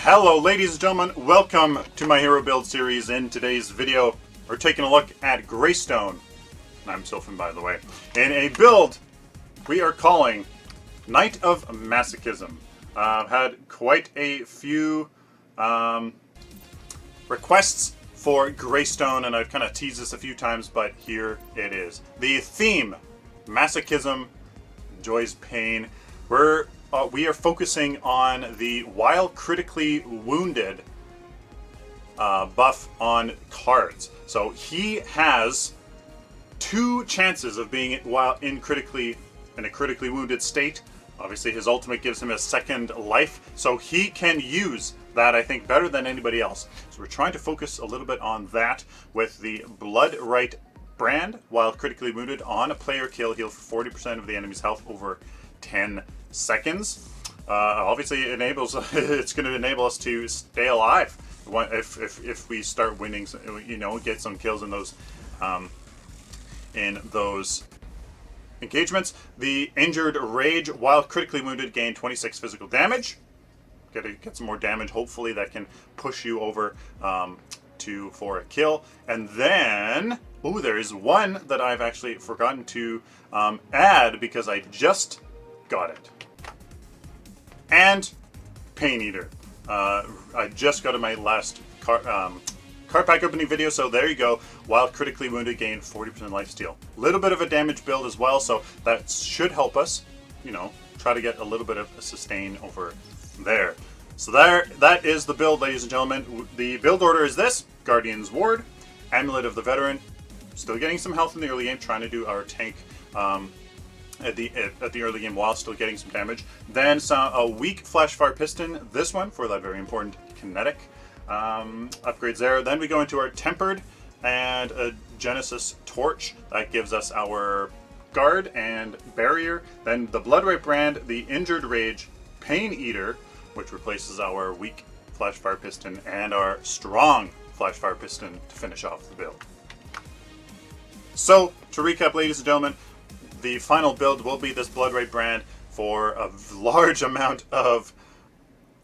Hello ladies and gentlemen, welcome to my hero build series. In today's video, we're taking a look at Greystone. I'm Sylphin, by the way. In a build we are calling Knight of Masochism. I've had quite a few requests for Greystone, and I've kind of teased this a few times, but here it is. The theme, Masochism, enjoys pain. We are focusing on the while critically wounded buff on cards. So he has 2 chances of being while in a critically wounded state. Obviously his ultimate gives him a second life, so he can use that, I think, better than anybody else. So we're trying to focus a little bit on that with the Blood Right brand. While critically wounded on a player kill, heal for 40% of the enemy's health over 10 seconds. Obviously it's going to enable us to stay alive if we start winning, you know, get some kills in those engagements. The Injured Rage, while critically wounded, gain 26 physical damage. Get some more damage, hopefully that can push you over for a kill. And then, there is one that I've actually forgotten to add because I just got it. And Pain Eater. I just got in my last card pack opening video, so there you go. While critically wounded, gain 40% lifesteal. Little bit of a damage build as well, so that should help us, you know, try to get a little bit of a sustain over there. So that is the build, ladies and gentlemen. The build order is this: Guardian's Ward, Amulet of the Veteran, still getting some health in the early game, trying to do our tank at the early game while still getting some damage. Then a weak Flashfire Piston, this one for that very important kinetic upgrades there. Then we go into our Tempered and a Genesis Torch. That gives us our Guard and Barrier. Then the Blood Right brand, the Injured Rage, Pain Eater, which replaces our weak Flashfire Piston, and our strong Flashfire Piston to finish off the build. So, to recap, ladies and gentlemen, the final build will be this Blood Right brand for a large amount of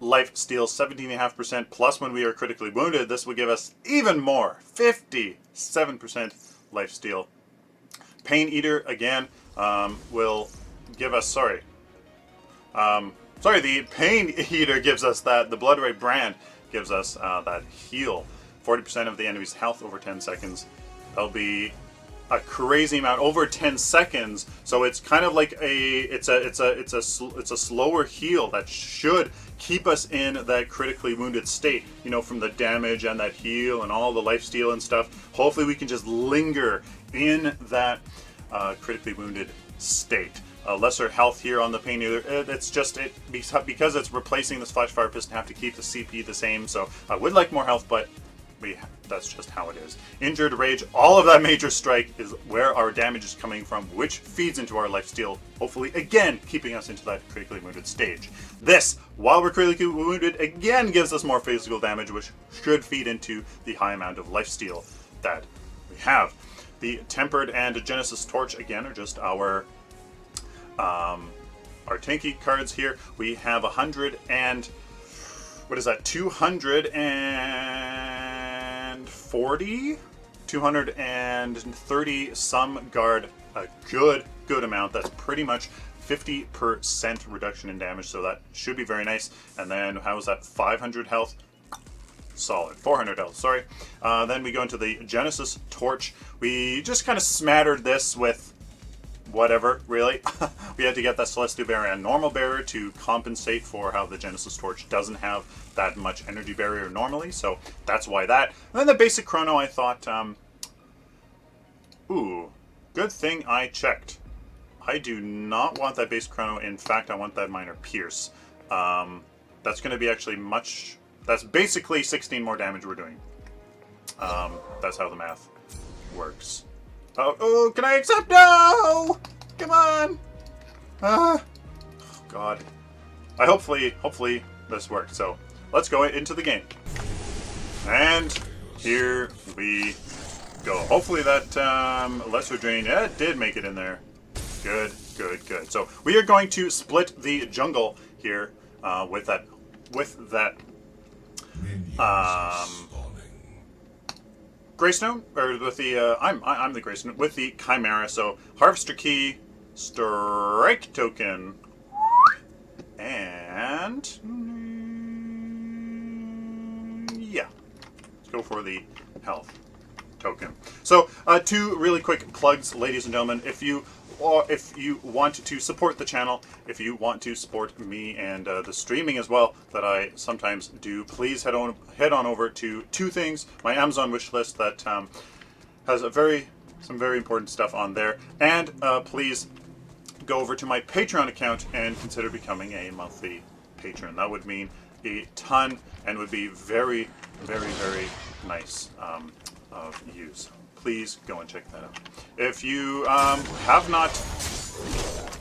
life steal, 17.5%, plus when we are critically wounded, this will give us even more, 57% life steal. Pain Eater, again, will give us, the Pain Eater gives us that, the Blood Right brand gives us that heal, 40% of the enemy's health over 10 seconds. That'll be a crazy amount over 10 seconds, so it's kind of like it's a slower heal that should keep us in that critically wounded state, you know, from the damage and that heal and all the life steal and stuff. Hopefully we can just linger in that critically wounded state. Lesser health here on the Pain Eater. It's just because it's replacing this Flashfire Piston, have to keep the CP the same, so I would like more health, but that's just how it is. Injured Rage, all of that major strike is where our damage is coming from, which feeds into our lifesteal, hopefully again keeping us into that critically wounded stage. This, while we're critically wounded, again gives us more physical damage, which should feed into the high amount of lifesteal that we have. The Tempered and Genesis Torch, again, are just our tanky cards here. We have 230 some guard, a good amount. That's pretty much 50% reduction in damage, so that should be very nice. And then how is that? 500 health? Solid. 400 health, sorry. Then we go into the Genesis Torch. We just kind of smattered this with whatever, really. We had to get that Celestial Barrier and Normal Barrier to compensate for how the Genesis Torch doesn't have that much energy barrier normally, so that's why that. And then the basic chrono, I thought, good thing I checked. I do not want that base chrono. In fact, I want that Minor Pierce. That's going to be actually that's basically 16 more damage we're doing. That's how the math works. Oh, can I accept? No! Come on! Oh, God. Hopefully this worked. So, let's go into the game. And here we go. Hopefully that lesser drain, it did make it in there. Good. So, we are going to split the jungle here with that Greystone, or with the I'm the Greystone with the Chimera. So Harvester Key, Strike Token, and yeah, let's go for the Health Token. So two really quick plugs, ladies and gentlemen. If you want to support the channel, if you want to support me and the streaming as well that I sometimes do, please head on over to two things. My Amazon wish list that has some very important stuff on there, and please go over to my Patreon account and consider becoming a monthly patron. That would mean a ton and would be very, very, very nice of use. Please go and check that out. If you have not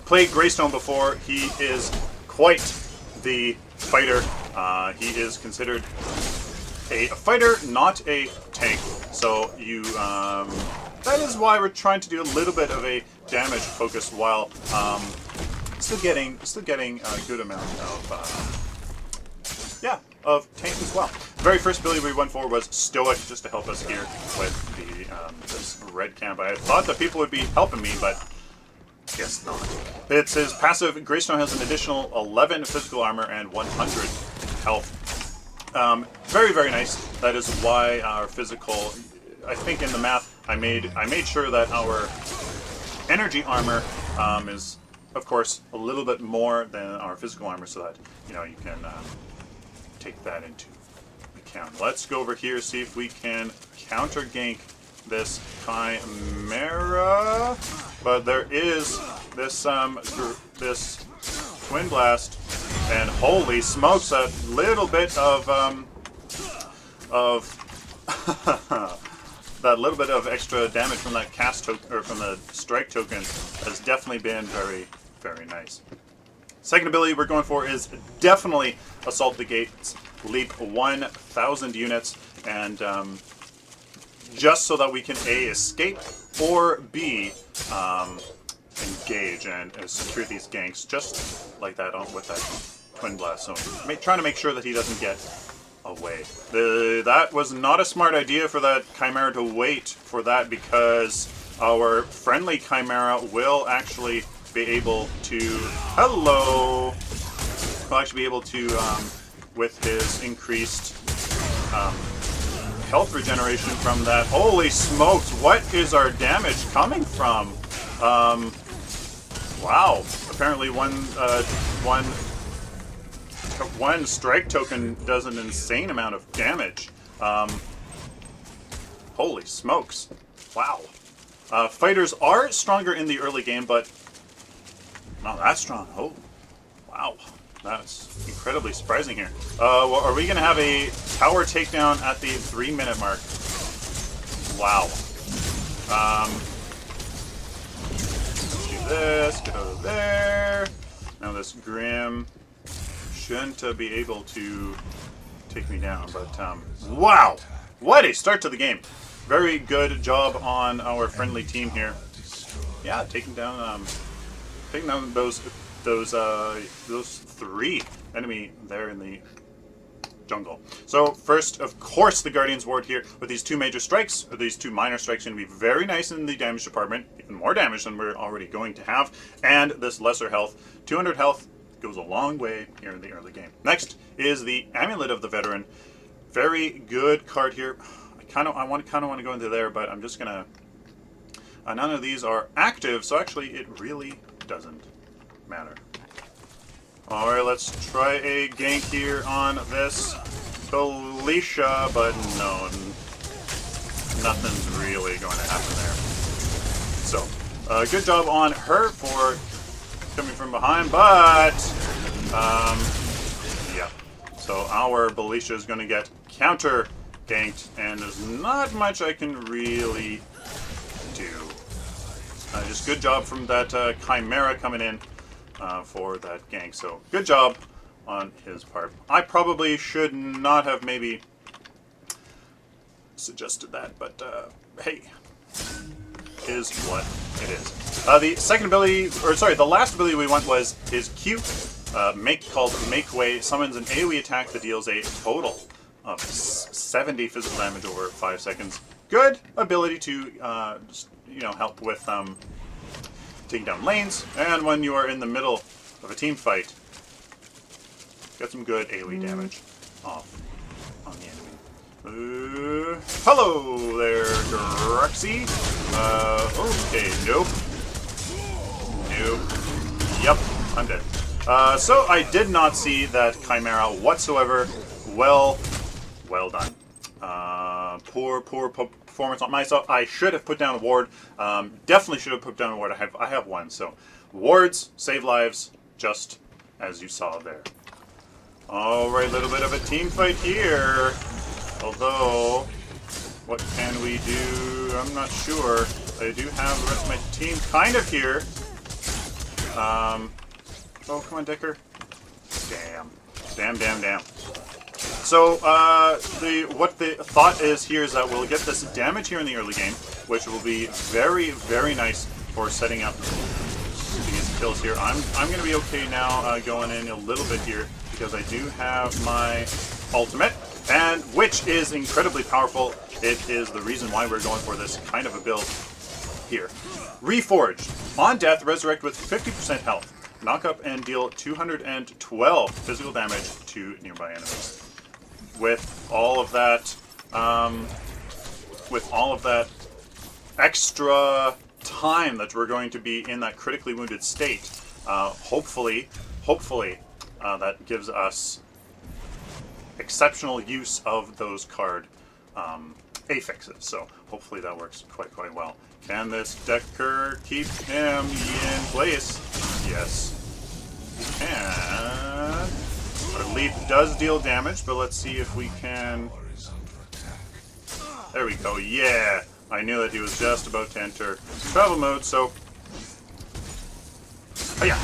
played Greystone before, he is quite the fighter. He is considered a fighter, not a tank. So you, that is why we're trying to do a little bit of a damage focus while still getting a good amount of tank as well. The very first ability we went for was Stoic, just to help us here with the this red camp. I thought that people would be helping me, but guess not. It's his passive. Greystone has an additional 11 physical armor and 100 health. Very, very nice. That is why our physical. I think in the math I made sure that our energy armor is, of course, a little bit more than our physical armor, so that you can take that into account. Let's go over here, see if we can counter gank this Chimera. But there is this this Twin Blast, and holy smokes, a little bit of that little bit of extra damage from that cast token, or from the strike token, has definitely been very, very nice. Second ability we're going for is definitely Assault the Gates, leap 1,000 units, and just so that we can A, escape, or B, engage and secure these ganks, just like that with that Twin Blast. So trying to make sure that he doesn't get away. That was not a smart idea for that Chimera to wait for that, because our friendly Chimera will actually be able to, with his increased health regeneration from that. Holy smokes, what is our damage coming from? Wow, apparently one strike token does an insane amount of damage. Holy smokes, wow. Fighters are stronger in the early game, but not that strong. Oh, wow. That's incredibly surprising here. Well, are we going to have a tower takedown at the 3-minute mark? Wow. Let's do this. Get out of there. Now this Grim shouldn't be able to take me down, but wow. What a start to the game. Very good job on our friendly team here. Yeah, taking down those 3 enemy there in the jungle. So first, of course, the Guardian's Ward here with these 2 major strikes, or these 2 minor strikes, going to be very nice in the damage department, even more damage than we're already going to have. And this lesser health, 200 health, goes a long way here in the early game. Next is the Amulet of the Veteran. Very good card here. I kind of want to go into there, but I'm just gonna. None of these are active, so actually it really doesn't matter. Alright, let's try a gank here on this Felicia, but no, nothing's really going to happen there. So, good job on her for coming from behind, but, yeah. So our Felicia is going to get counter ganked, and there's not much I can really do. Just good job from that Chimera coming in for that gank. So good job on his part. I probably should not have maybe suggested that, but hey, is what it is. The second ability, or sorry, the last ability we went was his Q, called Make Way, summons an AoE attack that deals a total of 70 physical damage over 5 seconds. Good ability to just, help with taking down lanes, and when you are in the middle of a team fight, get some good AoE damage off on the enemy. Hello there, Grexy. Okay, nope. Yep, I'm dead. So I did not see that Chimera whatsoever. Well done. Poor performance on myself. I should have put down a ward. Definitely should have put down a ward. I have one. So wards save lives, just as you saw there. All right, a little bit of a team fight here. Although, what can we do? I'm not sure. I do have the rest of my team kind of here. Oh, come on, Dicker. Damn. So, what the thought is here is that we'll get this damage here in the early game, which will be very, very nice for setting up these kills here. I'm going to be okay now going in a little bit here, because I do have my ultimate, and which is incredibly powerful. It is the reason why we're going for this kind of a build here. Reforged. On death, resurrect with 50% health. Knock up and deal 212 physical damage to nearby enemies. With all of that, extra time that we're going to be in that critically wounded state, hopefully, that gives us exceptional use of those card affixes. So hopefully that works quite well. Can this Decker keep him in place? Yes, he can. Our leap does deal damage, but let's see if we can... There we go, yeah! I knew that he was just about to enter travel mode, so... Oh yeah,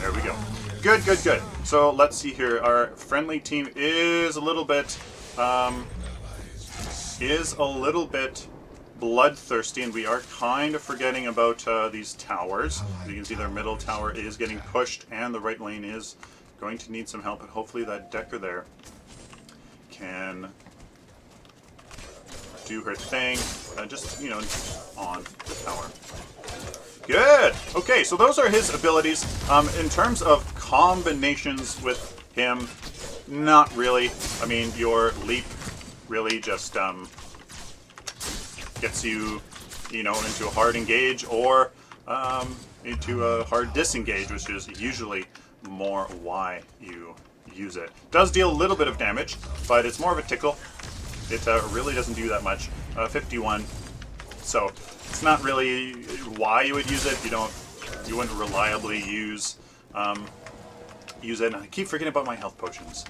there we go. Good. So let's see here. Our friendly team is a little bit bloodthirsty, and we are kind of forgetting about these towers. As you can see, their middle tower is getting pushed, and the right lane is going to need some help, but hopefully that Decker there can do her thing, just, on the tower. Good! Okay, so those are his abilities. In terms of combinations with him, not really. I mean, your leap really just gets you, into a hard engage, or into a hard disengage, which is usually more why you use it. Does deal a little bit of damage, but it's more of a tickle. It really doesn't do that much. 51. So it's not really why you would use it. You wouldn't reliably use it. And I keep forgetting about my health potions.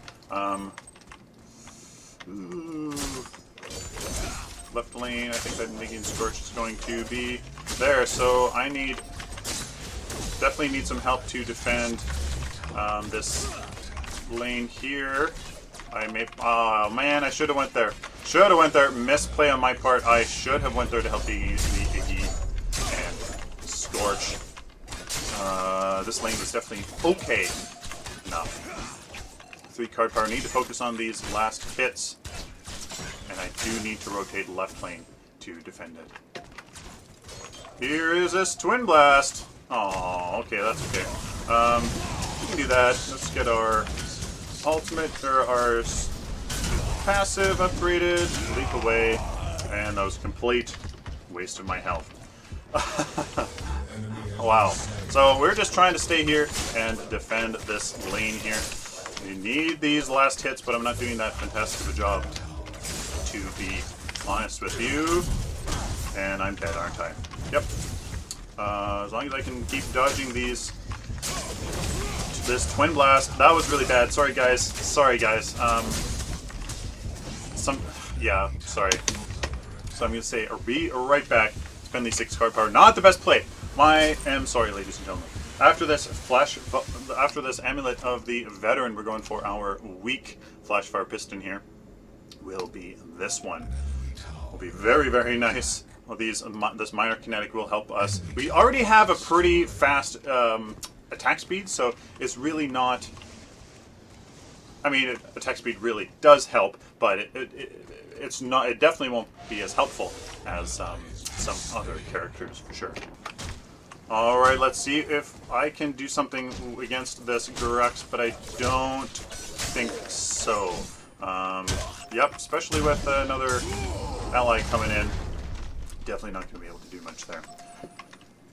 Left lane, I think that Mickey and Scorch is going to be there. So I definitely need some help to defend this lane here. Oh man, I should have went there. Misplay on my part. I should have went there to help Iggy and Scorch. This lane was definitely okay enough. 3 card power. Need to focus on these last hits, and I do need to rotate left lane to defend it. Here is this Twin Blast. Oh, okay, that's okay. We can do that. Let's get our ultimate, or our passive upgraded, leap away, and that was a complete waste of my health. Wow. So we're just trying to stay here and defend this lane here. We need these last hits, but I'm not doing that fantastic of a job, to be honest with you. And I'm dead, aren't I? Yep. As long as I can keep dodging this Twin Blast. That was really bad. Sorry guys. Sorry. So I'm going to say, be right back. Spend these 6 card power. Not the best play. I am sorry, ladies and gentlemen. After this Amulet of the Veteran, we're going for our weak Flashfire Piston here. Will be this one. Will be very, very nice. Well, this minor kinetic will help us. We already have a pretty fast attack speed, so it's really not I mean, attack speed really does help, but it's not. It definitely won't be as helpful as some other characters for sure. All right, let's see if I can do something against this Grux, but I don't think so. Yep, especially with another ally coming in, definitely not going to be able to do much there.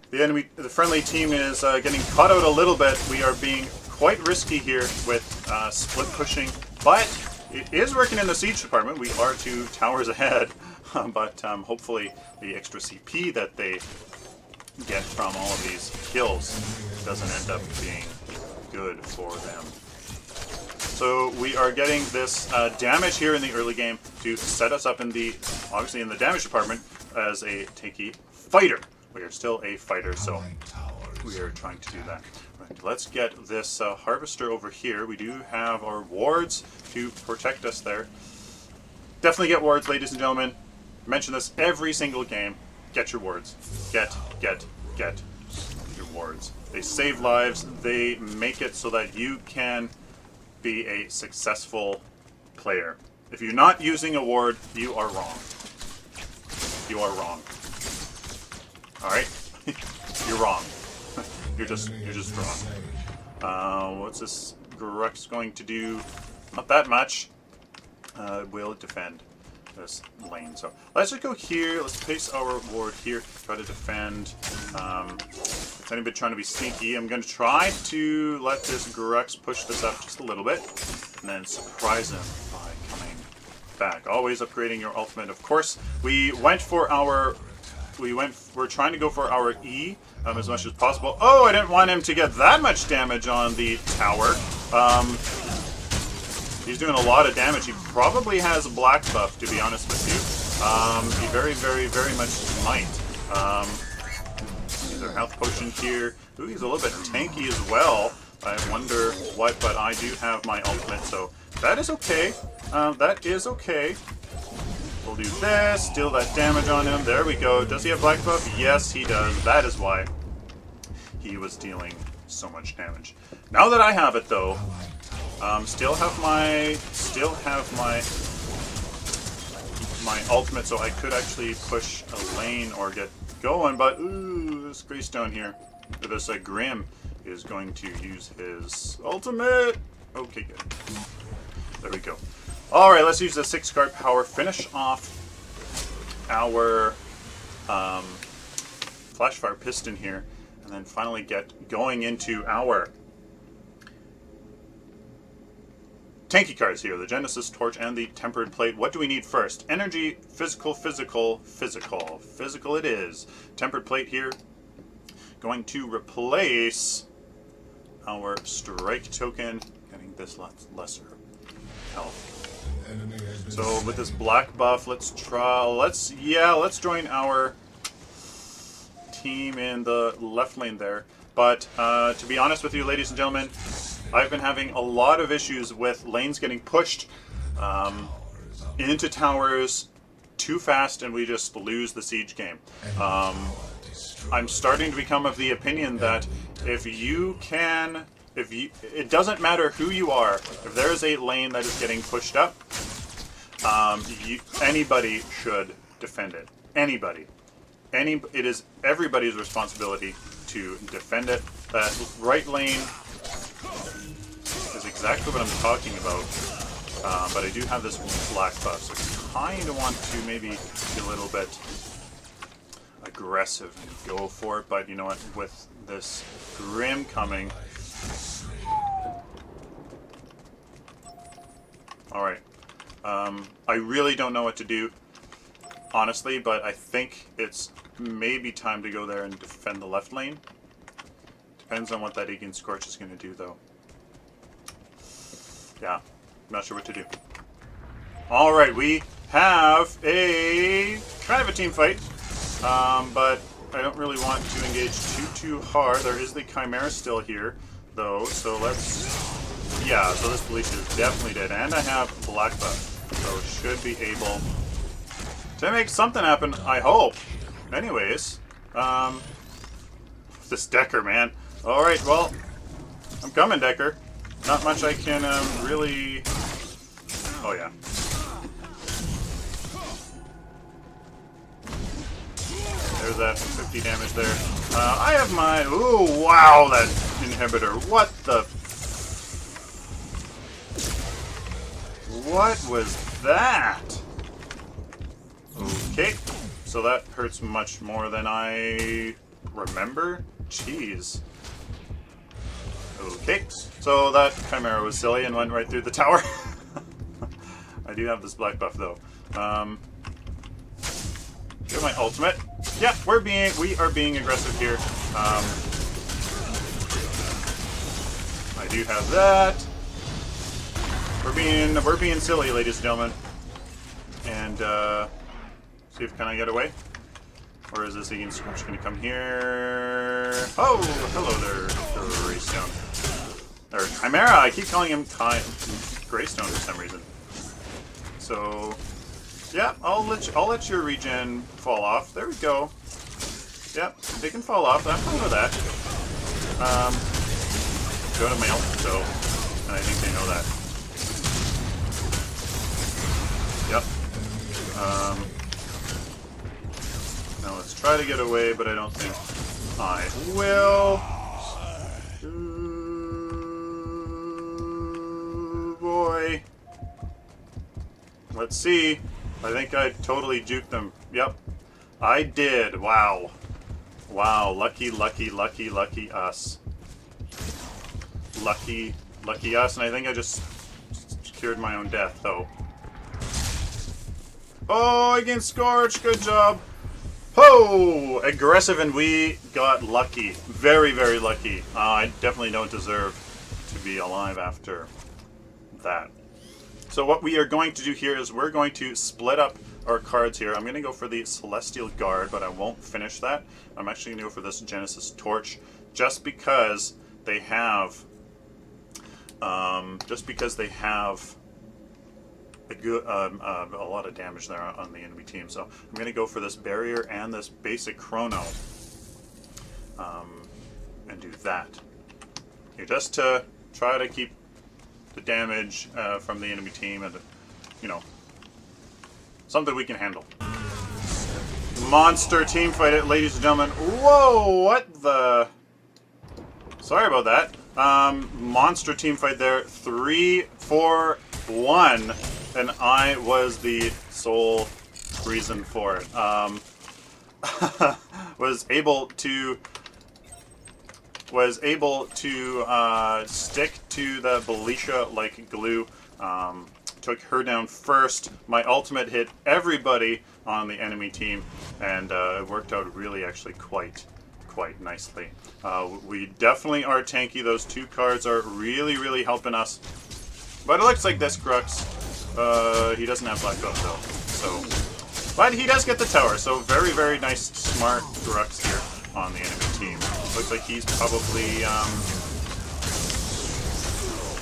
The friendly team is getting caught out a little bit. We are being quite risky here with split pushing, but it is working in the siege department. We are 2 towers ahead, but hopefully the extra CP that they get from all of these kills doesn't end up being good for them. So we are getting this damage here in the early game to set us up obviously in the damage department as a tanky fighter. We are still a fighter, so we are trying to do that. Right, let's get this harvester over here. We do have our wards to protect us there. Definitely get wards, ladies and gentlemen. Mention this every single game. Get your wards. Get your wards. They save lives. They make it so that you can be a successful player. If you're not using a ward, you are wrong. You are wrong. Alright? You're wrong. You're just wrong. What's this Grux going to do? Not that much. Will defend this lane. So let's just go here. Let's place our ward here. Try to defend. If anybody trying to be sneaky, I'm going to try to let this Grux push this up just a little bit, and then surprise him by coming back. Always upgrading your ultimate, of course. We're trying to go for our E as much as possible. Oh, I didn't want him to get that much damage on the tower. He's doing a lot of damage. He probably has a black buff, to be honest with you. He very, very, very much might. There's our health potion here. Ooh, he's a little bit tanky as well. I wonder what, but I do have my ultimate, so that is okay. That is okay. We'll do this, deal that damage on him. There we go. Does he have black buff? Yes, he does. That is why he was dealing so much damage. Now that I have it, though, still have my ultimate, so I could actually push a lane or get going. But ooh, this Greystone here, or this Grim, is going to use his ultimate. Okay, good. There we go. All right, let's use the 6-card power. Finish off our Flashfire Piston here, and then finally get going into our tanky cards here, the Genesis Torch and the Tempered Plate. What do we need first? Energy, physical, physical, physical. Physical it is. Tempered Plate here. Going to replace our Strike Token, getting this lesser health. So with this black buff, let's join our team in the left lane there. But to be honest with you, ladies and gentlemen, I've been having a lot of issues with lanes getting pushed into towers too fast, and we just lose the siege game. I'm starting to become of the opinion that it doesn't matter who you are, if there is a lane that is getting pushed up, anybody should defend it. Anybody. It is everybody's responsibility to defend it. That right lane is exactly what I'm talking about. But I do have this black buff, so I kind of want to maybe be a little bit aggressive and go for it. But you know what? With this Grim coming, all right. I really don't know what to do, honestly, but I think it's maybe time to go there and defend the left lane. Depends on what that Egan Scorch is going to do, though. Yeah, I'm not sure what to do. All right, we have a kind of a team fight, but I don't really want to engage too hard. There is the Chimera still here, though, so let's... Yeah, so this Felicia is definitely dead, and I have black buff, so should be able to make something happen, I hope. Anyways, this Decker, man. Alright, well, I'm coming, Decker. not much I can really... Oh yeah. There's that 50 damage there. I have my... Ooh, wow, that inhibitor. What the... What was that? Okay, so that hurts much more than I remember. Jeez. Okay, so that Chimera was silly and went right through the tower. I do have this black buff though. Get my ultimate. Yeah, we are being aggressive here. I do have that. We're being silly, ladies and gentlemen. And see if can I get away, or is this against just going to come here? Oh, hello there, Greystone. Or Chimera. I keep calling him Greystone for some reason. So. Yeah, I'll let your regen fall off. There we go. Yep, they can fall off. I'm fine with that. Go to mail, so, and I think they know that. Yep. Now let's try to get away, but I don't think I will. Ooh, boy. Let's see. I think I totally juked them. Yep, I did. Wow. Wow, lucky, lucky, lucky, lucky us. Lucky, lucky us, and I think I just secured my own death, though. Oh, against Scorch, good job. Oh, aggressive, and we got lucky. Very, very lucky. I definitely don't deserve to be alive after that. So what we are going to do here is we're going to split up our cards here. I'm going to go for the Celestial Guard, but I won't finish that. I'm actually going to go for this Genesis Torch, just because they have, a good, a lot of damage there on the enemy team. So I'm going to go for this Barrier and this basic Chrono, and do that. Here, just to try to keep the damage from the enemy team, and you know, something we can handle. Monster team fight, ladies and gentlemen. Whoa, what the? Sorry about that. Monster team fight there. 3, 4, 1, and I was the sole reason for it. Was able to stick to the Belisha like glue. Took her down first. My ultimate hit everybody on the enemy team, and it worked out really actually quite nicely. We definitely are tanky. Those two cards are really helping us. But it looks like this Grux, he doesn't have black buff though. So, but he does get the tower. So very nice, smart Grux here on the enemy team. Looks like he's probably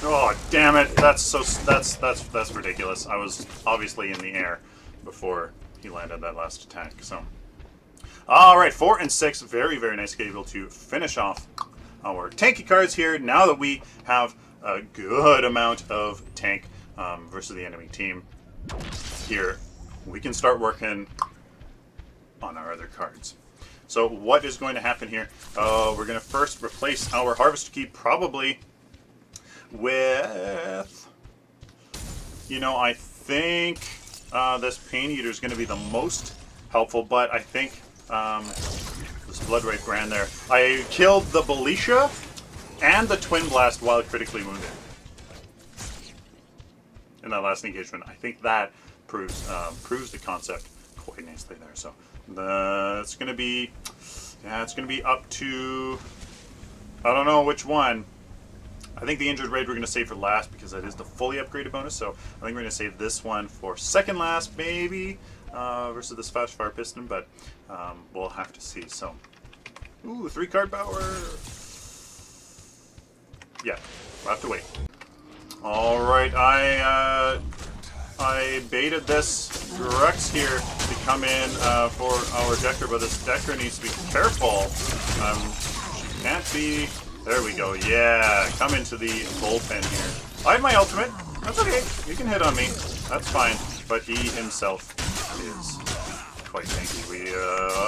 oh damn it! That's ridiculous. I was obviously in the air before he landed that last attack. So, all right, 4 and 6, very nice. Able to finish off our tanky cards here. Now that we have a good amount of tank versus the enemy team, here we can start working on our other cards. So what is going to happen here? We're going to first replace our Harvester Key probably with, you know, I think this Pain Eater is going to be the most helpful, but I think this Blood Wraith ran there. I killed the Belisha and the Twin Blast while critically wounded in that last engagement. I think that proves the concept quite nicely there. So it's going to be, yeah, it's going to be up to, I don't know which one. I think the Injured Raid we're going to save for last because that is the fully upgraded bonus. So I think we're going to save this one for second last, maybe, versus this Fast Fire Piston, but we'll have to see. So, ooh, 3-card power. Yeah, we'll have to wait. All right, I baited this Grux here to come in for our Decker, but this Decker needs to be careful. She can't be There we go. Yeah, come into the bullpen here. I have my ultimate. That's okay. You can hit on me. That's fine. But he himself is quite tanky. We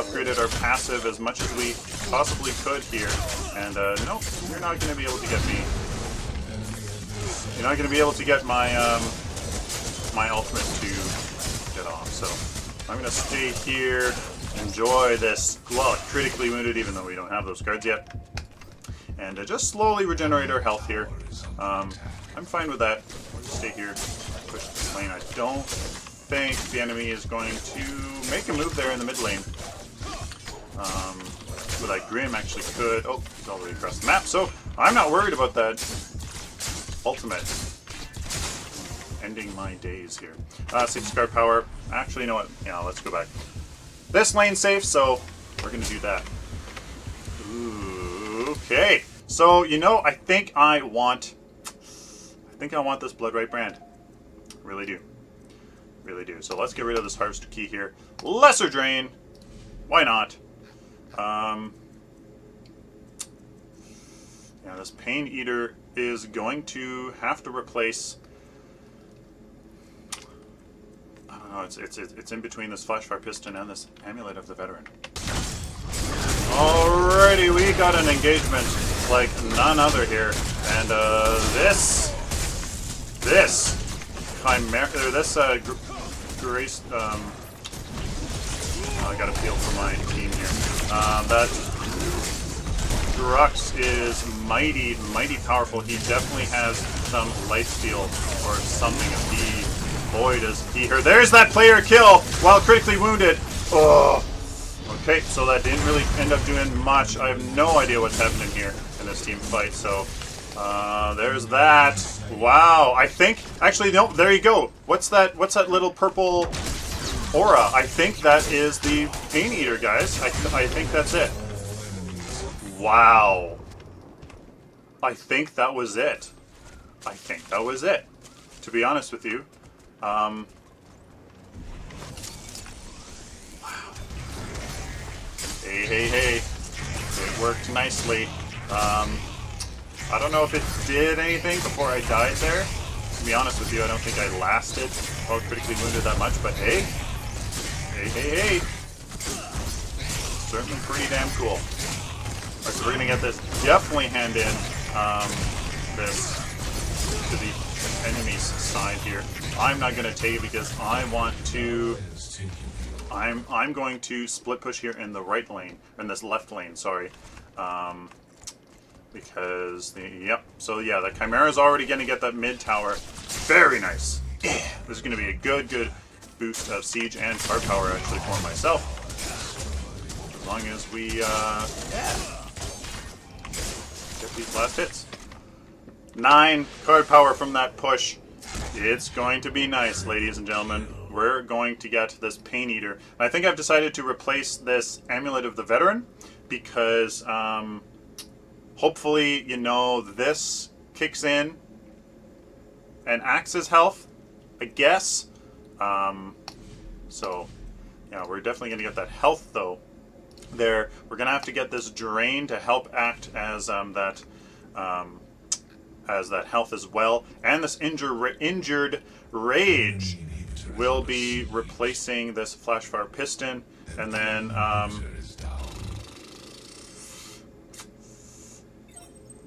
upgraded our passive as much as we possibly could here. And nope, you're not going to be able to get me. You're not going to be able to get my my ultimate to get off. So I'm going to stay here, enjoy this, well, critically wounded, even though we don't have those cards yet. And just slowly regenerate our health here. I'm fine with that. We'll just stay here, push this lane. I don't think the enemy is going to make a move there in the mid lane. But that Grim actually could. Oh, he's already across the map, so I'm not worried about that ultimate. Ending my days here. 6 card power. Actually, you know what? Yeah, let's go back. This lane's safe, so we're going to do that. Ooh, okay. So, you know, I think I want this Blood Right brand. Really do. Really do. So let's get rid of this Harvester Key here. Lesser Drain. Why not? Yeah, this Pain Eater is going to have to replace... I don't know, it's in between this Flashfire Piston and this Amulet of the Veteran. Alrighty, we got an engagement like none other here. And this Chimera, this Grace, I got a feel for my team here. That Drux is mighty powerful. He definitely has some lifesteal or something. If boy does he hear. There's that player kill while critically wounded. Oh. Okay, so that didn't really end up doing much. I have no idea what's happening here in this team fight. So there's that. Wow. I think actually no. There you go. What's that? What's that little purple aura? I think that is the Pain Eater, guys. I think that's it. Wow. I think that was it. I think that was it. To be honest with you. Wow. Hey. It worked nicely. I don't know if it did anything before I died there. To be honest with you, I don't think I lasted or critically wounded that much, but hey. Hey. Certainly pretty damn cool. Alright, so we're gonna get this, definitely hand in this to the enemy's side here. I'm not gonna take it because I want to, I'm going to split push here in the right lane, in this left lane, sorry. Because so yeah, the Chimera's already gonna get that mid tower. Very nice. Yeah. This is gonna be a good boost of siege and card power actually for myself. As long as we get these last hits. 9 card power from that push. It's going to be nice, ladies and gentlemen. We're going to get this Pain Eater. And I think I've decided to replace this Amulet of the Veteran because hopefully, you know, this kicks in and acts as health, I guess. So, yeah, we're definitely going to get that health, though. There, we're going to have to get this Drain to help act as that health as well. And this Injured Rage will be replacing this Flashfire Piston. And then,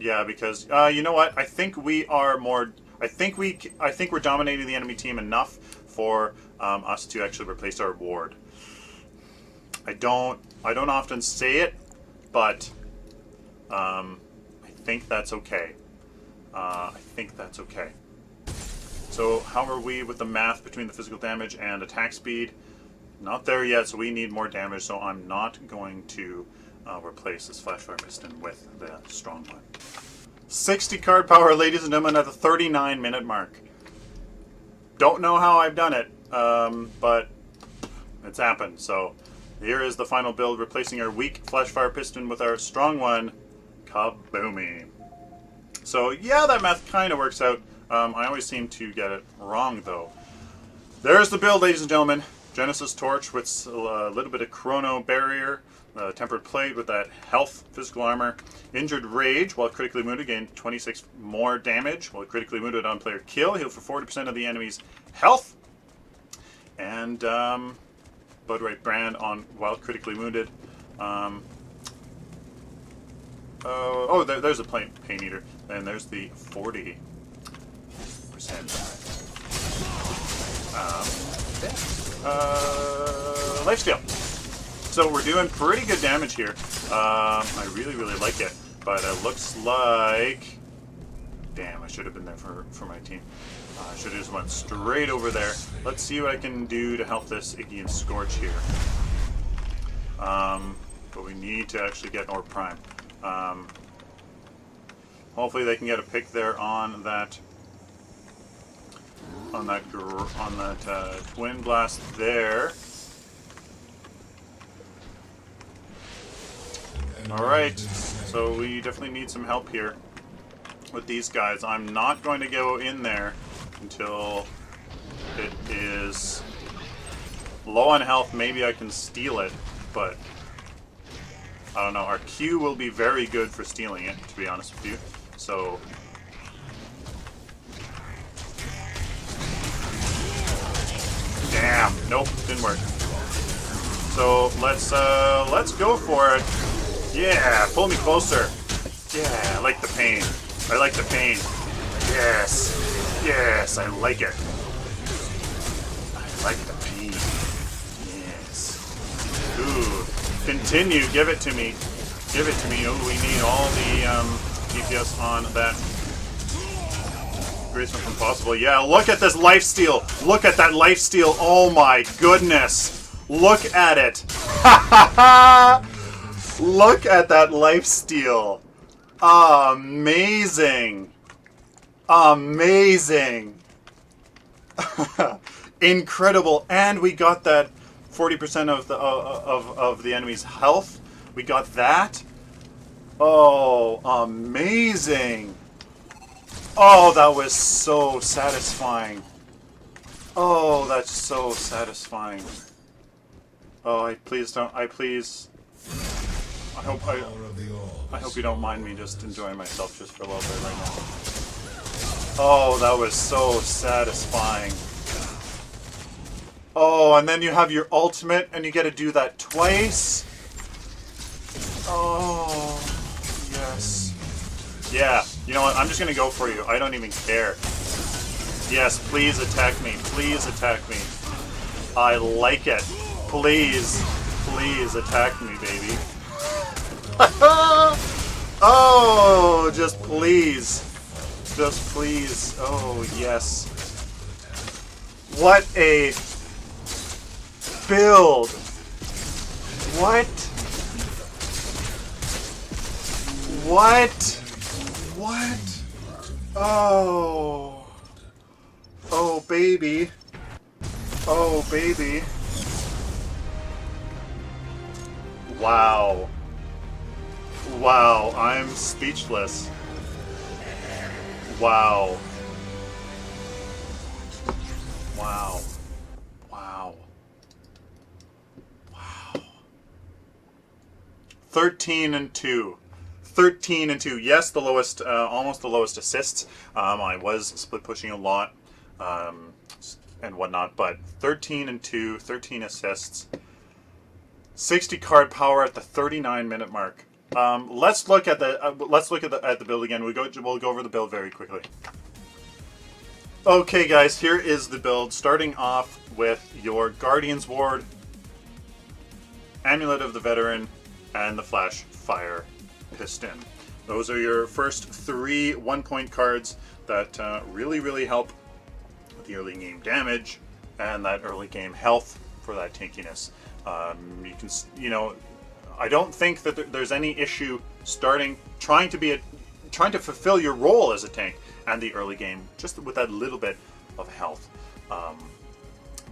yeah, because you know what? I think we are more. I think we're dominating the enemy team enough for us to actually replace our ward. I don't often say it, but I think that's okay. I think that's okay. So how are we with the math between the physical damage and attack speed? Not there yet, so we need more damage. So I'm not going to replace this Flashfire Piston with the strong one. 60 card power, ladies and gentlemen, at the 39-minute mark. Don't know how I've done it, but it's happened. So here is the final build, replacing our weak Flashfire Piston with our strong one, Kaboomy. So yeah, that math kind of works out. I always seem to get it wrong, though. There's the build, ladies and gentlemen. Genesis Torch with a little bit of Chrono Barrier. Tempered Plate with that health, physical armor. Injured Rage, while critically wounded, gain 26 more damage. While critically wounded on player kill, heal for 40% of the enemy's health. And Bloodright Brand on while critically wounded. There's a Pain Eater. And there's the 40%. Lifesteal. So we're doing pretty good damage here. I really, really like it. But it looks like... Damn, I should have been there for my team. I should have just went straight over there. Let's see what I can do to help this Iggy and Scorch here. But we need to actually get Orb Prime. Hopefully they can get a pick there on that Twin Blast there. Alright, so we definitely need some help here with these guys. I'm not going to go in there until it is low on health. Maybe I can steal it, but I don't know. Our Q will be very good for stealing it, to be honest with you. So damn, nope, didn't work. So let's go for it. Yeah, pull me closer. Yeah, I like the pain. I like the pain. Yes. Yes, I like it. I like the pain. Yes. Ooh. Continue. Give it to me. Give it to me. Oh, we need all the DPS on that Greystone from possible. Yeah, look at this lifesteal. Look at that lifesteal. Oh my goodness. Look at it. Ha ha ha! Look at that lifesteal. Amazing. Amazing. Incredible. And we got that 40% of the enemy's health. We got that. Oh, amazing. Oh, that was so satisfying. Oh, that's so satisfying. Oh, I hope you don't mind me just enjoying myself just for a little bit right now. Oh, that was so satisfying. Oh, and then you have your ultimate and you get to do that twice. Oh, yes. Yeah, you know what? I'm just going to go for you. I don't even care. Yes, please attack me. Please attack me. I like it. Please. Please attack me, baby. Oh, just please. Just please. Oh, yes. What a build. What? What? What? Oh. Oh, baby. Oh, baby. Wow. Wow, I'm speechless. Wow. Wow. Wow. Wow. 13-2. 13-2. Yes, the lowest, almost the lowest assists. I was split pushing a lot, and whatnot, but 13-2, 13 assists. 60 card power at the 39-minute mark. Let's look at the build again. We'll go over the build very quickly. Okay, guys, here is the build. Starting off with your Guardian's Ward, Amulet of the Veteran, and the Flash Fire Piston. Those are your first 3 1-point cards that really, really help with the early game damage and that early game health for that tankiness. You can, I don't think that there's any issue trying to fulfill your role as a tank and the early game, just with that little bit of health.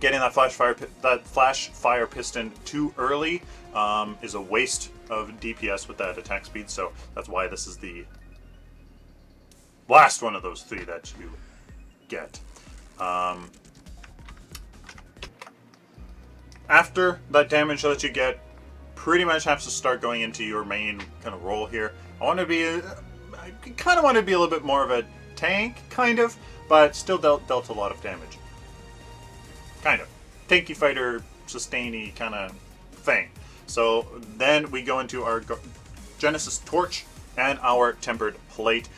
Getting that flash fire piston too early is a waste of DPS with that attack speed. So that's why this is the last one of those 3 that you get. after that damage that you get, pretty much has to start going into your main kind of role here. I kind of want to be a little bit more of a tank, kind of, but still dealt a lot of damage. Kind of. Tanky fighter, sustainy kind of thing. So then we go into our Genesis Torch and our Tempered Plate.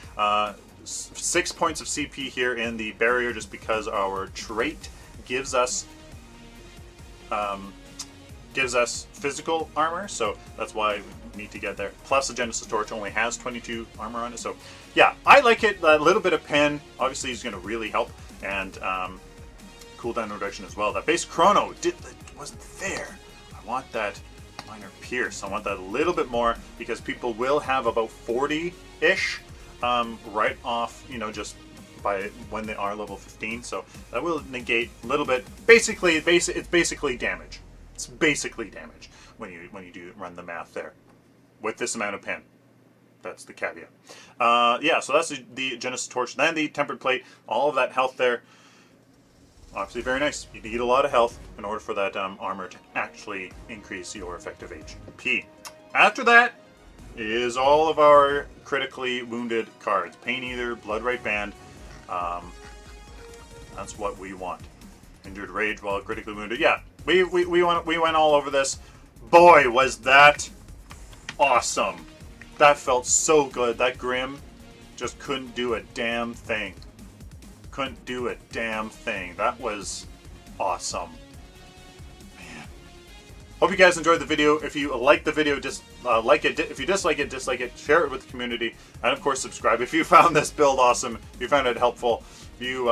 6 points of CP here in the barrier, just because our trait gives us physical armor, so that's why we need to get there. Plus the Genesis Torch only has 22 armor on it, so yeah, I like it. A little bit of pen obviously is going to really help, and cooldown reduction as well. That base chrono wasn't there. I want that minor pierce. I want that a little bit more, because people will have about 40-ish right off, you know, just by when they are level 15, so that will negate a little bit. Basically, it's basically damage. It's basically damage when you do run the math there with this amount of pen. That's the caveat. Yeah, so that's the Genesis Torch, then the Tempered Plate. All of that health there, obviously very nice. You need a lot of health in order for that armor to actually increase your effective HP. After that is all of our critically wounded cards. Pain Eater, Blood Right Band. That's what we want. Injured Rage while critically wounded. Yeah, we went all over this. Boy, was that awesome. That felt so good. That Grim just couldn't do a damn thing. Couldn't do a damn thing. That was awesome. Man. Hope you guys enjoyed the video. If you like the video, just like it. If you dislike it, dislike it. Share it with the community. And of course, subscribe. If you found this build awesome, if you found it helpful, if you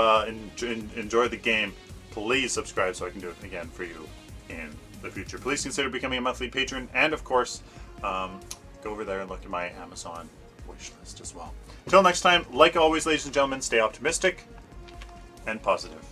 enjoyed the game, please subscribe so I can do it again for you in the future. Please consider becoming a monthly patron. And of course, go over there and look at my Amazon wish list as well. Until next time, like always, ladies and gentlemen, stay optimistic and positive.